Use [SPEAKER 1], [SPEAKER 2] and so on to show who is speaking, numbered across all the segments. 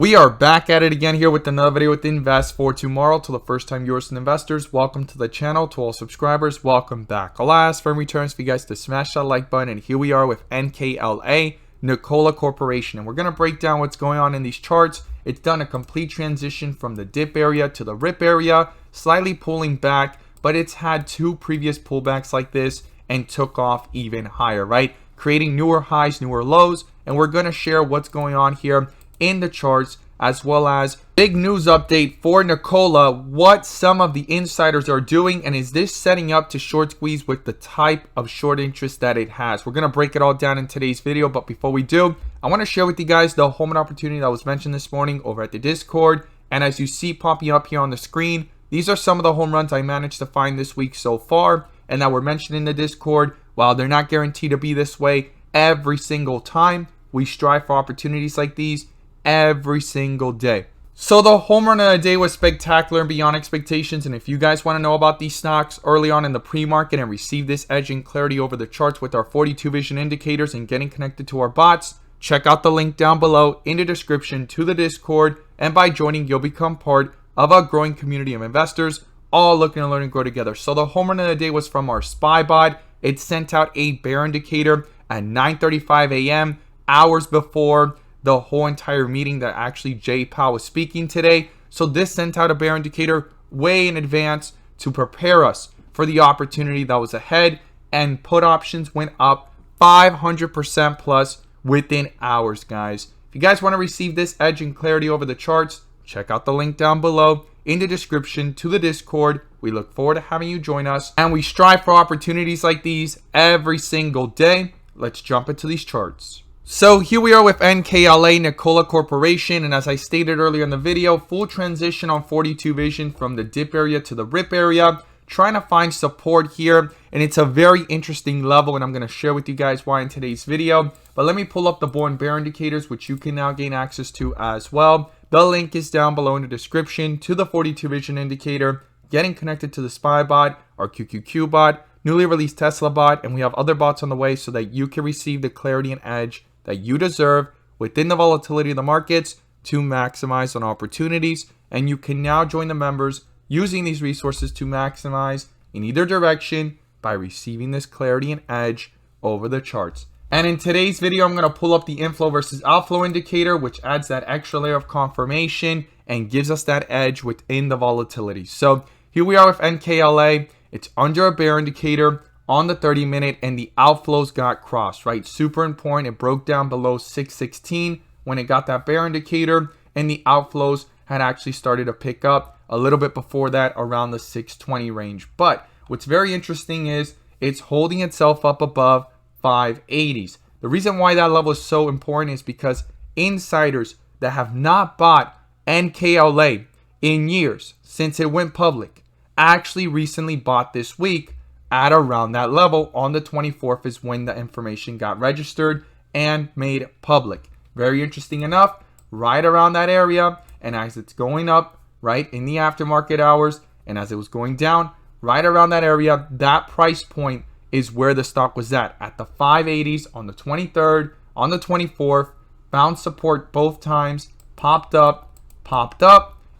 [SPEAKER 1] We are back at it again here with another video with Invest for Tomorrow. To the first time viewers and investors, welcome to the channel. To all subscribers, welcome back. I'll ask for returns for you guys to smash that like button. And here we are with NKLA, Nikola Corporation. And we're going to break down what's going on in these charts. It's done a complete transition from the dip area to the rip area, slightly pulling back, but it's had two previous pullbacks like this and took off even higher, right? Creating newer highs, newer lows. And we're going to share what's going on here in the charts, as well as big news update for Nikola, what some of the insiders are doing, and is this setting up to short squeeze with the type of short interest that it has. We're going to break it all down in today's video, but before we do, I want to share with you guys the home run opportunity that was mentioned this morning over at the Discord. And as you see popping up here on the screen, these are some of the home runs I managed to find this week so far and that were mentioned in the Discord. While they're not guaranteed to be this way every single time, we strive for opportunities like these every single day. So the home run of the day was spectacular and beyond expectations. And if you guys want to know about these stocks early on in the pre-market and receive this edge and clarity over the charts with our 42 vision indicators and getting connected to our bots, check out the link down below in the description to the Discord. And by joining, you'll become part of a growing community of investors all looking to learn and grow together. So the home run of the day was from our SPY bot. It sent out a bear indicator at 9:35 a.m. hours before the whole entire meeting that actually Jay Powell was speaking today. So this sent out a bear indicator way in advance to prepare us for the opportunity that was ahead, and put options went up 500% plus within hours, guys. If you guys want to receive this edge and clarity over the charts, check out the link down below in the description to the Discord. We look forward to having you join us, and we strive for opportunities like these every single day. Let's jump into these charts. So here we are with NKLA, Nikola Corporation, and as I stated earlier in the video, full transition on 42 vision from the dip area to the rip area, trying to find support here, and it's a very interesting level, and I'm going to share with you guys why in today's video. But let me pull up the bull and bear indicators, which you can now gain access to as well. The link is down below in the description to the 42 vision indicator, getting connected to the SPY bot, our QQQ bot, newly released Tesla bot, and we have other bots on the way so that you can receive the clarity and edge that you deserve within the volatility of the markets to maximize on opportunities. And you can now join the members using these resources to maximize in either direction by receiving this clarity and edge over the charts. And in today's video, I'm going to pull up the inflow versus outflow indicator, which adds that extra layer of confirmation and gives us that edge within the volatility. So here we are with NKLA. It's under a bear indicator on the 30-minute, and the outflows got crossed, right? Super important. It broke down below 616 when it got that bear indicator, and the outflows had actually started to pick up a little bit before that around the 620 range. But what's very interesting is it's holding itself up above 580s. The reason why that level is so important is because insiders that have not bought NKLA in years since it went public actually recently bought this week at around that level. On the 24th is when the information got registered and made public. Very interesting enough, right around that area. And as it's going up, right in the aftermarket hours, and as it was going down, right around that area, that price point is where the stock was at the 580s on the 23rd, on the 24th, found support both times, popped up,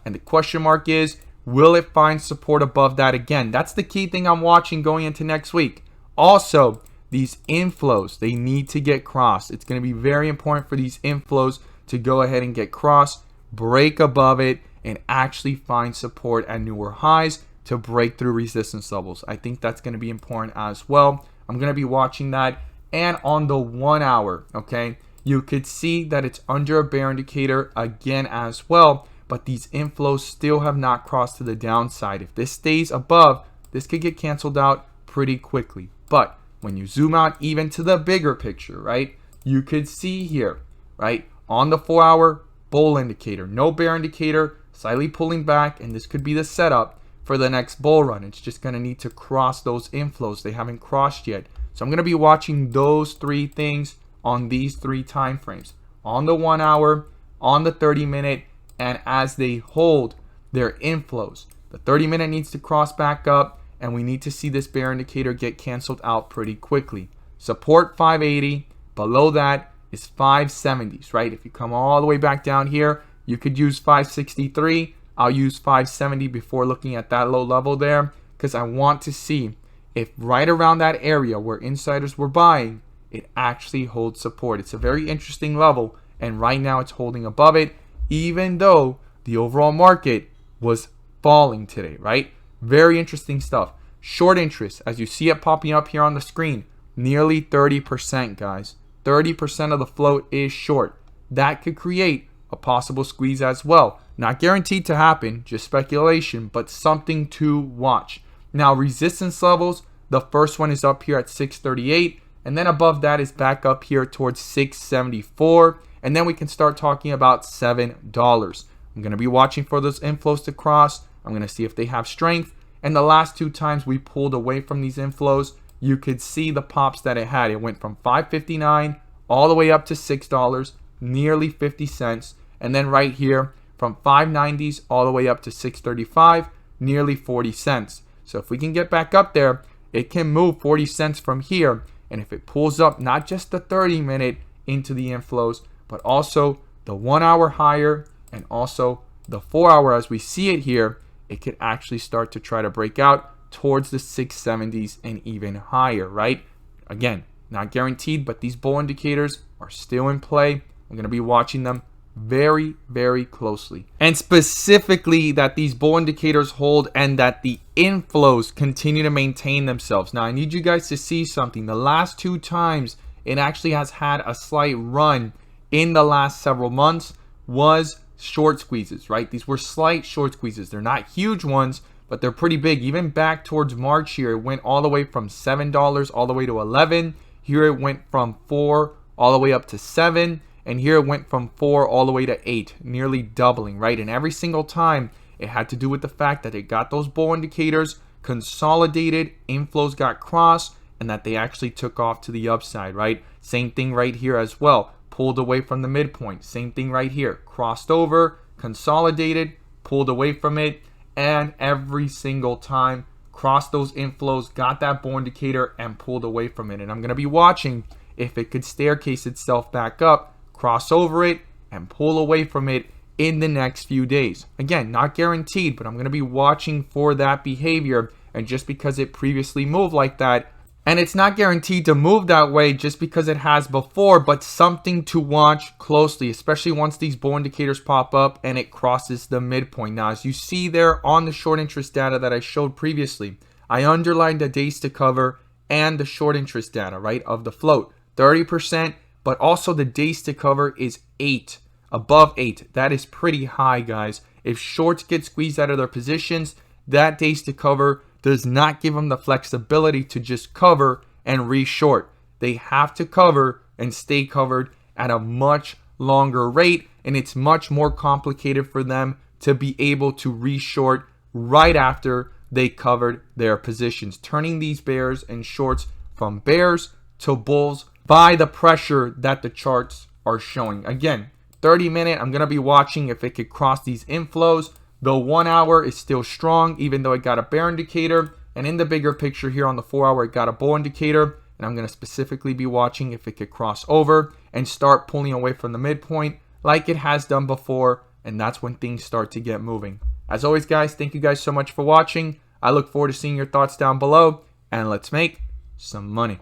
[SPEAKER 1] and the question mark is, will it find support above that again? That's the key thing I'm watching going into next week. Also, these inflows, they need to get crossed. It's going to be very important for these inflows to go ahead and get crossed, break above it, and actually find support at newer highs to break through resistance levels. I think that's going to be important as well. I'm going to be watching that. And on the 1 hour, okay, you could see that it's under a bear indicator again as well. But these inflows still have not crossed to the downside. If this stays above, this could get canceled out pretty quickly. But when you zoom out even to the bigger picture, right, you could see here, right, on the 4 hour bull indicator, no bear indicator, slightly pulling back, and this could be the setup for the next bull run. It's just going to need to cross those inflows. They haven't crossed yet. So I'm going to be watching those three things on these three time frames, on the 1 hour, on the 30-minute, and as they hold their inflows. The 30-minute needs to cross back up, and we need to see this bear indicator get canceled out pretty quickly. Support 580. Below that is 570s, right? If you come all the way back down here, You could use 563. I'll use 570 before looking at that low level there, because I want to see if right around that area where insiders were buying, it actually holds support. It's a very interesting level, and right now it's holding above it, even though the overall market was falling today, right? Very interesting stuff. Short interest, as you see it popping up here on the screen, nearly 30%, guys. 30% of the float is short. That could create a possible squeeze as well. Not guaranteed to happen, just speculation, but something to watch. Now, resistance levels, the first one is up here at 638, and then above that is back up here towards 674, and then we can start talking about $7. I'm going to be watching for those inflows to cross. I'm going to see if they have strength, and the last two times we pulled away from these inflows, you could see the pops that it had. It went from $5.59 all the way up to $6, nearly 50 cents, and then right here from 590s all the way up to 635, nearly 40 cents. So if we can get back up there, it can move 40 cents from here. And if it pulls up not just the 30-minute into the inflows, but also the 1 hour higher and also the 4 hour as we see it here, it could actually start to try to break out towards the 670s and even higher, right? Again, not guaranteed, but these bull indicators are still in play. I'm going to be watching them very, very closely. And specifically that these bull indicators hold and that the inflows continue to maintain themselves. Now, I need you guys to see something. The last two times it actually has had a slight run in the last several months was short squeezes, right? These were slight short squeezes. They're not huge ones, but they're pretty big. Even back towards March here, it went all the way from $7 all the way to 11. Here it went from 4 all the way up to 7. And here it went from 4 all the way to 8, nearly doubling, right? And every single time it had to do with the fact that it got those bull indicators, consolidated, inflows got crossed, and that they actually took off to the upside, right? Same thing right here as well. Pulled away from the midpoint. Same thing right here. Crossed over, consolidated, pulled away from it, and every single time crossed those inflows, got that bull indicator, and pulled away from it. And I'm going to be watching if it could staircase itself back up, cross over it, and pull away from it in the next few days. Again, not guaranteed, but I'm going to be watching for that behavior. And just because it previously moved like that, and it's not guaranteed to move that way just because it has before, but something to watch closely, especially once these bull indicators pop up and it crosses the midpoint. Now, as you see there on the short interest data that I showed previously, I underlined the days to cover and the short interest data, right, of the float. 30%, but also the days to cover is 8, above 8. That is pretty high, guys. If shorts get squeezed out of their positions, that days to cover does not give them the flexibility to just cover and re-short. They have to cover and stay covered at a much longer rate, and it's much more complicated for them to be able to re-short right after they covered their positions, turning these bears and shorts from bears to bulls by the pressure that the charts are showing. Again, 30-minute, I'm going to be watching if it could cross these inflows. The 1 hour is still strong, even though it got a bear indicator. And in the bigger picture here on the 4 hour, it got a bull indicator. And I'm going to specifically be watching if it could cross over and start pulling away from the midpoint like it has done before. And that's when things start to get moving. As always, guys, thank you guys so much for watching. I look forward to seeing your thoughts down below. And let's make some money.